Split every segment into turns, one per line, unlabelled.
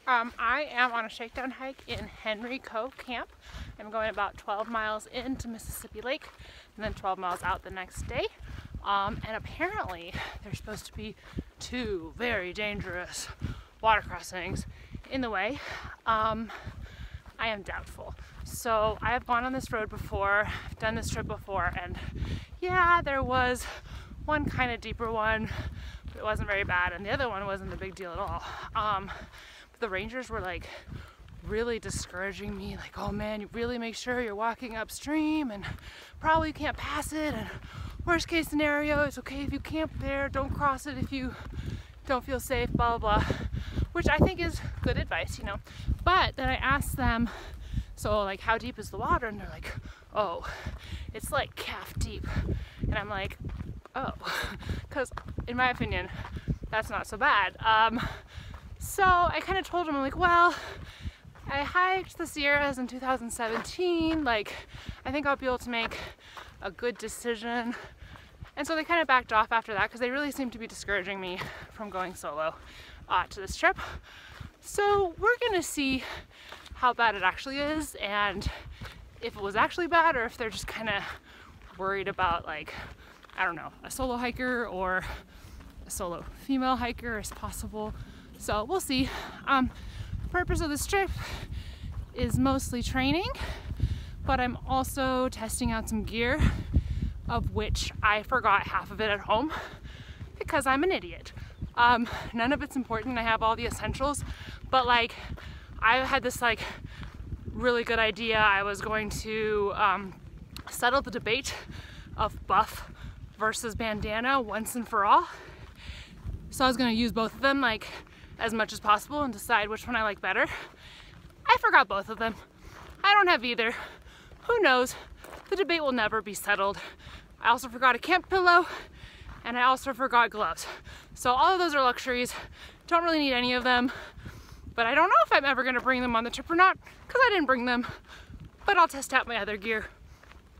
I am on a shakedown hike in Henry Cove Camp. I'm going about 12 miles into Mississippi Lake and then 12 miles out the next day. And apparently there's supposed to be 2 very dangerous water crossings in the way. I am doubtful. So I have gone on this road before, I've done this trip before, and yeah, there was one kind of deeper one, but it wasn't very bad, and the other one wasn't a big deal at all. But the rangers were like really discouraging me, like, oh man, you really make sure you're walking upstream and probably can't pass it, and worst case scenario, it's okay if you camp there, don't cross it if you don't feel safe, blah blah blah, which I think is good advice, you know. But then I asked them, so like, how deep is the water? And they're like, oh, it's like calf deep. And I'm like, oh, because in my opinion, that's not so bad. So I kind of told them, I'm like, well, I hiked the Sierras in 2017, like, I think I'll be able to make a good decision. And so they kind of backed off after that because they really seemed to be discouraging me from going solo to this trip. So we're gonna see how bad it actually is, and if it was actually bad, or if they're just kind of worried about, like, I don't know, a solo hiker or a solo female hiker is possible. So we'll see. The purpose of this trip is mostly training, but I'm also testing out some gear, of which I forgot half of it at home because I'm an idiot. None of it's important. I have all the essentials, but like, I had this like really good idea. I was going to settle the debate of buff versus bandana once and for all. So I was going to use both of them like as much as possible and decide which one I like better. I forgot both of them. I don't have either. Who knows? The debate will never be settled. I also forgot a camp pillow, and I also forgot gloves. So all of those are luxuries. Don't really need any of them, but I don't know if I'm ever gonna bring them on the trip or not, because I didn't bring them, but I'll test out my other gear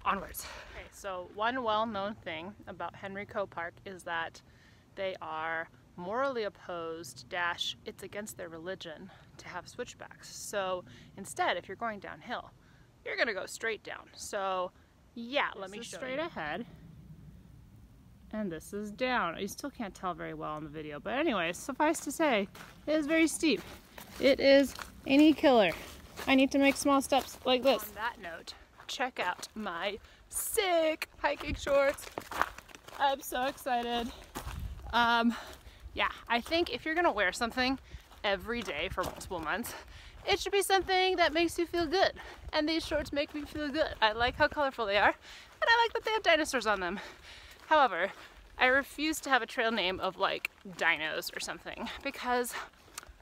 onwards. Okay, so one well-known thing about Henry Cove Park is that they are morally opposed - it's against their religion to have switchbacks. So instead, if you're going downhill, you're gonna go straight down. So yeah, let me show you. Straight ahead, and this is down. You still can't tell very well in the video, but anyways, suffice to say, it is very steep. It is a knee killer. I need to make small steps like this. On that note, check out my sick hiking shorts. I'm so excited. Yeah, I think if you're gonna wear something every day for multiple months, it should be something that makes you feel good. And these shorts make me feel good. I like how colorful they are, and I like that they have dinosaurs on them. However, I refuse to have a trail name of like dinos or something because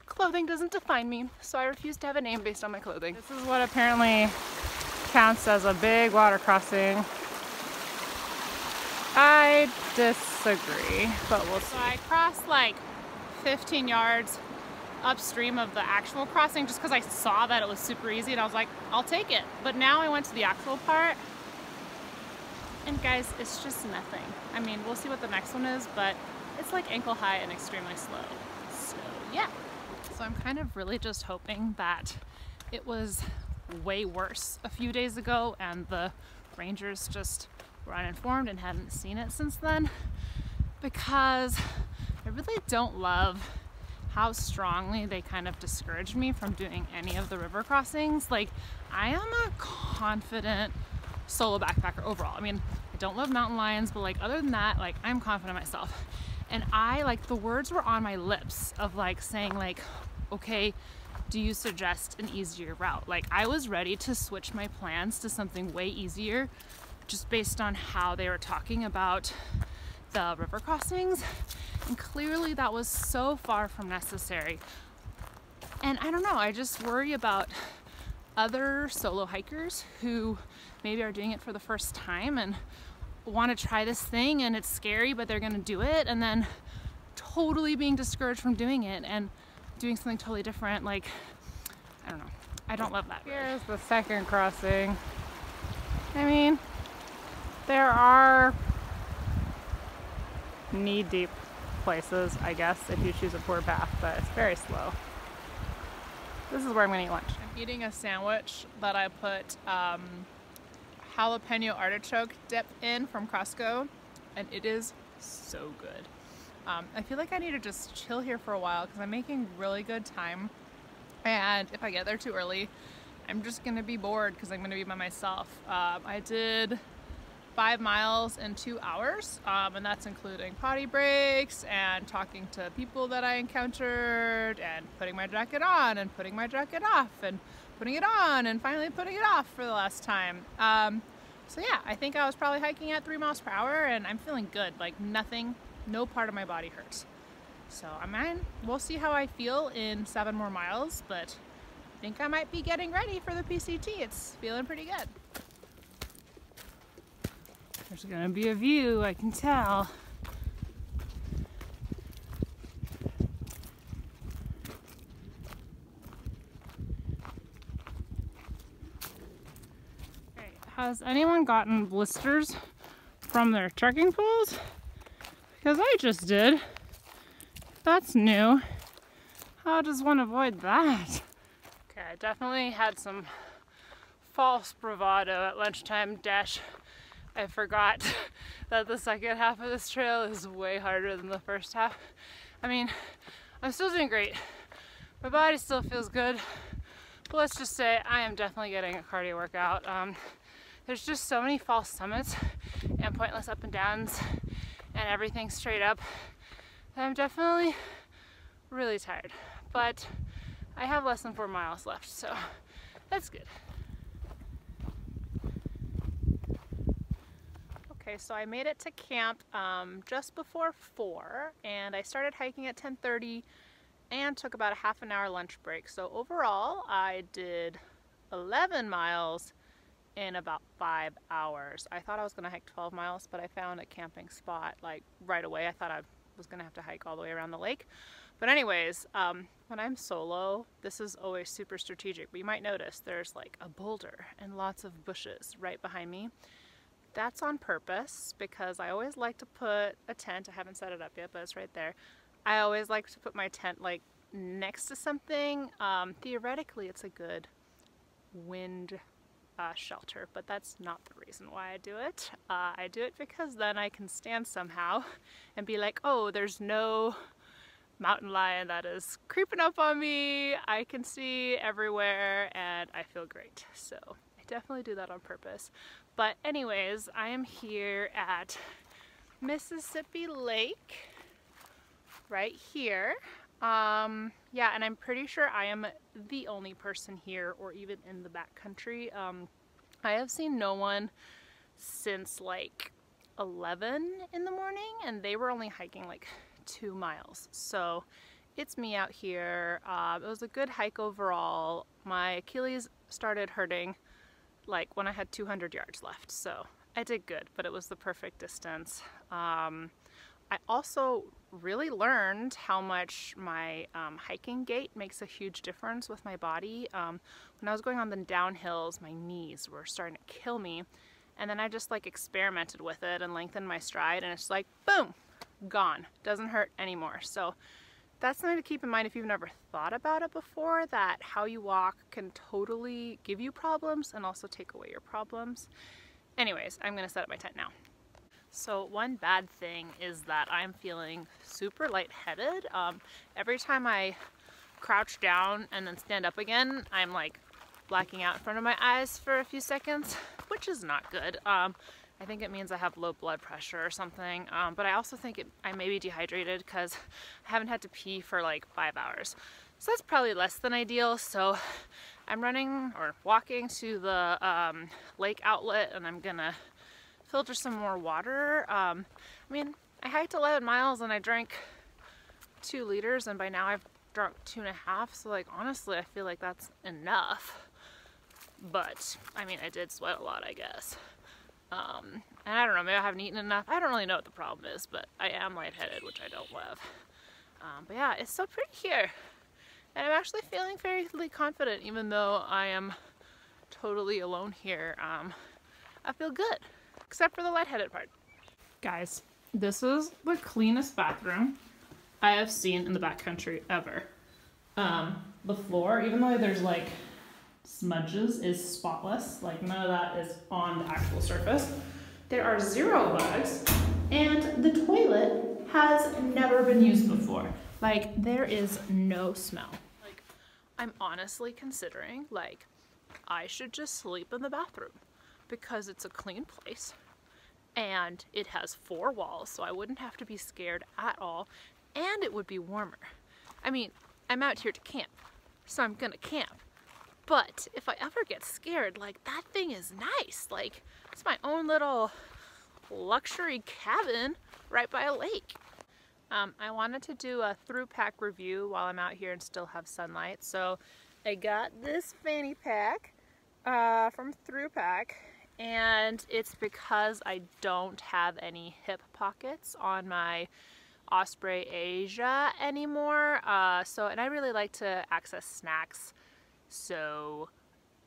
clothing doesn't define me, so I refuse to have a name based on my clothing. This is what apparently counts as a big water crossing. I disagree, but we'll see. So I crossed like 15 yards upstream of the actual crossing just because I saw that it was super easy and I was like, I'll take it. But now I went to the actual part, and guys, it's just nothing. I mean, we'll see what the next one is, but it's like ankle high and extremely slow. So yeah. So I'm kind of really just hoping that it was way worse a few days ago and the rangers just were uninformed and hadn't seen it since then, because I really don't love how strongly they kind of discouraged me from doing any of the river crossings. Like, I am a confident solo backpacker overall. I mean, I don't love mountain lions, but like, other than that, like, I'm confident in myself. And I, like, the words were on my lips of like saying like, okay, do you suggest an easier route? Like, I was ready to switch my plans to something way easier just based on how they were talking about the river crossings, and clearly that was so far from necessary. And I don't know, I just worry about other solo hikers who maybe are doing it for the first time and want to try this thing, and it's scary, but they're gonna do it, and then totally being discouraged from doing it and doing something totally different. Like, I don't know, I don't love that. Here's the second crossing. I mean, there are knee-deep places, I guess, if you choose a poor path, but it's very slow. this is where I'm gonna eat lunch. I'm eating a sandwich that I put jalapeno artichoke dip in from Costco, and it is so good. I feel like I need to just chill here for a while because I'm making really good time, and if I get there too early, I'm just gonna be bored because I'm gonna be by myself. I did 5 miles in 2 hours, and that's including potty breaks and talking to people that I encountered and putting my jacket on and putting my jacket off and putting it on and finally putting it off for the last time. So yeah, I think I was probably hiking at 3 miles per hour and I'm feeling good, like nothing, no part of my body hurts. So I mean, we'll see how I feel in 7 more miles, but I think I might be getting ready for the PCT. It's feeling pretty good. There's gonna be a view, I can tell. Okay, has anyone gotten blisters from their trekking poles? Because I just did. That's new. How does one avoid that? Okay, I definitely had some false bravado at lunchtime dash. I forgot that the second half of this trail is way harder than the first half. I mean, I'm still doing great. My body still feels good, but let's just say I am definitely getting a cardio workout. There's just so many false summits and pointless up and downs and everything straight up that I'm definitely really tired. But I have less than 4 miles left, so that's good. Okay, so I made it to camp just before 4, and I started hiking at 10:30 and took about a half an hour lunch break. So overall, I did 11 miles in about 5 hours. I thought I was gonna hike 12 miles, but I found a camping spot like right away. I thought I was gonna have to hike all the way around the lake. But anyways, when I'm solo, this is always super strategic. But you might notice there's like a boulder and lots of bushes right behind me. That's on purpose because I always like to put a tent. I haven't set it up yet, but it's right there. I always like to put my tent like next to something. Theoretically, it's a good wind shelter, but that's not the reason why I do it. I do it because then I can stand somehow and be like, oh, there's no mountain lion that is creeping up on me. I can see everywhere and I feel great. So I definitely do that on purpose. But anyways, I am here at Mississippi Lake, right here. Yeah, and I'm pretty sure I am the only person here or even in the backcountry. I have seen no one since like 11 in the morning, and they were only hiking like 2 miles. So it's me out here. It was a good hike overall. My Achilles started hurting like when I had 200 yards left, so I did good, but it was the perfect distance. I also really learned how much my hiking gait makes a huge difference with my body. When I was going on the downhills, my knees were starting to kill me, and then I just like experimented with it and lengthened my stride, and it's like boom, gone, doesn't hurt anymore. So that's something to keep in mind if you've never thought about it before, that how you walk can totally give you problems and also take away your problems. Anyways, I'm gonna set up my tent now. So one bad thing is that I'm feeling super lightheaded. Every time I crouch down and then stand up again, I'm like blacking out in front of my eyes for a few seconds, which is not good. I think it means I have low blood pressure or something, but I also think I may be dehydrated because I haven't had to pee for like 5 hours. So that's probably less than ideal. So I'm running or walking to the lake outlet, and I'm gonna filter some more water. I mean, I hiked 11 miles and I drank 2 liters, and by now I've drunk 2.5, so like honestly I feel like that's enough. But I mean, I did sweat a lot, I guess. And I don't know, maybe I haven't eaten enough. I don't really know what the problem is, but I am lightheaded, which I don't love. But yeah, it's so pretty here. And I'm actually feeling fairly confident, even though I am totally alone here. I feel good, except for the lightheaded part. Guys, this is the cleanest bathroom I have seen in the backcountry ever. the floor, even though there's like smudges, is spotless. Like none of that is on the actual surface. There are 0 bugs, and the toilet has never been used before. Like there is no smell. Like I'm honestly considering like I should just sleep in the bathroom because it's a clean place and it has 4 walls, so I wouldn't have to be scared at all, and it would be warmer. I mean, I'm out here to camp, so I'm gonna camp. But if I ever get scared, like that thing is nice. Like it's my own little luxury cabin right by a lake. I wanted to do a Thrupack review while I'm out here and still have sunlight. So I got this fanny pack from Thrupack, and it's because I don't have any hip pockets on my Osprey Asia anymore. And I really like to access snacks. So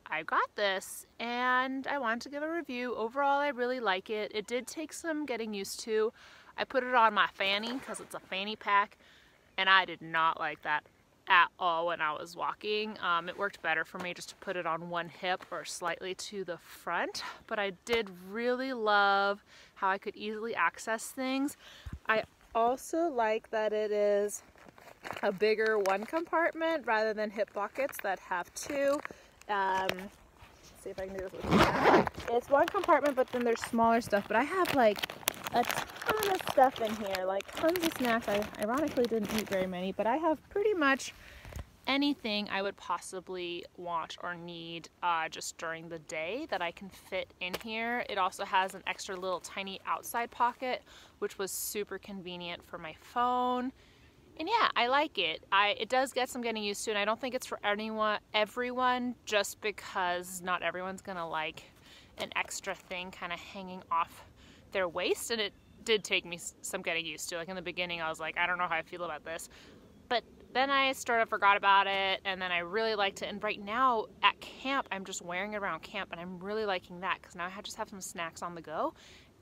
I got this and I wanted to give a review. Overall, I really like it. It did take some getting used to. I put it on my fanny because it's a fanny pack, and I did not like that at all when I was walking. It worked better for me just to put it on one hip or slightly to the front, but I did really love how I could easily access things. I also like that it is a bigger one compartment rather than hip pockets that have 2. Let's see if I can do this with you. It's one compartment, but then there's smaller stuff. But I have like a ton of stuff in here, like tons of snacks. I ironically didn't eat very many, but I have pretty much anything I would possibly want or need just during the day that I can fit in here. It also has an extra little tiny outside pocket, which was super convenient for my phone. And yeah, I like it. It does get some getting used to, and I don't think it's for everyone, just because not everyone's gonna like an extra thing kind of hanging off their waist, and it did take me some getting used to. Like in the beginning, I was like, I don't know how I feel about this, but then I sort of forgot about it, and then I really liked it. And right now at camp, I'm just wearing it around camp, and I'm really liking that because now I just have some snacks on the go,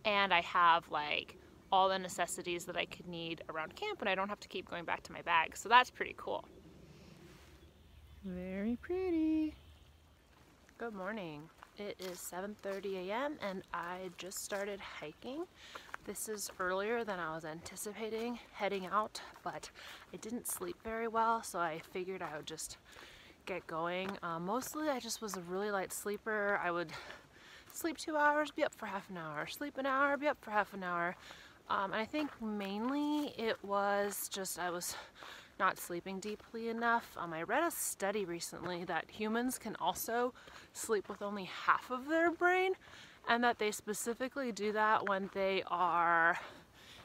and I have like all the necessities that I could need around camp, and I don't have to keep going back to my bag. So that's pretty cool. Very pretty. Good morning. It is 7:30 a.m. and I just started hiking. This is earlier than I was anticipating heading out, but I didn't sleep very well, so I figured I would just get going. Mostly I just was a really light sleeper. I would sleep 2 hours, be up for half an hour, sleep an hour, be up for half an hour. And I think mainly it was just I was not sleeping deeply enough. I read a study recently that humans can also sleep with only half of their brain, and that they specifically do that when they are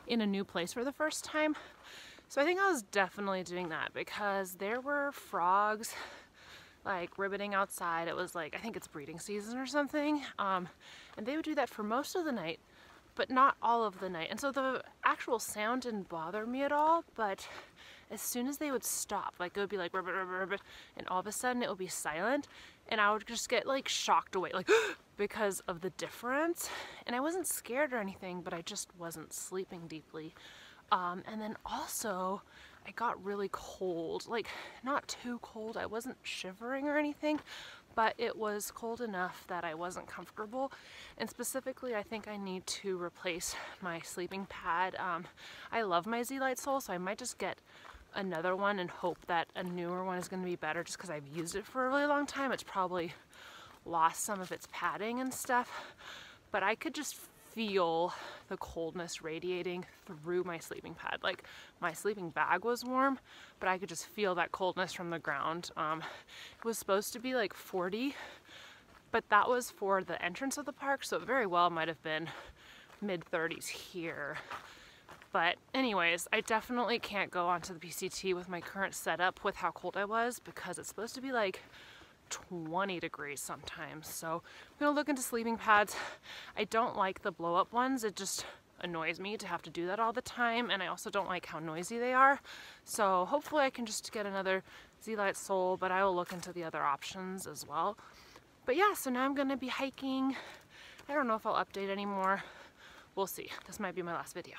in a new place for the first time. So I think I was definitely doing that because there were frogs like ribbiting outside. It was like, I think it's breeding season or something. And they would do that for most of the night, but not all of the night. And so the actual sound didn't bother me at all, but as soon as they would stop, like it would be like ribbit, ribbit, ribbit, and all of a sudden it would be silent, and I would just get like shocked away, like because of the difference. And I wasn't scared or anything, but I just wasn't sleeping deeply. And then also I got really cold, like not too cold. I wasn't shivering or anything, but it was cold enough that I wasn't comfortable. And specifically, I think I need to replace my sleeping pad. I love my Z-Lite Sole, so I might just get another one and hope that a newer one is going to be better, just because I've used it for a really long time. It's probably lost some of its padding and stuff, but I could just feel the coldness radiating through my sleeping pad. Like my sleeping bag was warm, but I could just feel that coldness from the ground. It was supposed to be like 40, but that was for the entrance of the park, so it very well might have been mid-30s here. But anyways, I definitely can't go onto the PCT with my current setup with how cold I was, because it's supposed to be like 20 degrees sometimes. So I'm gonna look into sleeping pads. I don't like the blow up ones. It just annoys me to have to do that all the time, and I also don't like how noisy they are. So hopefully I can just get another Z-Lite Sole, but I will look into the other options as well. But yeah, so now I'm gonna be hiking. I don't know if I'll update anymore. We'll see. This might be my last video.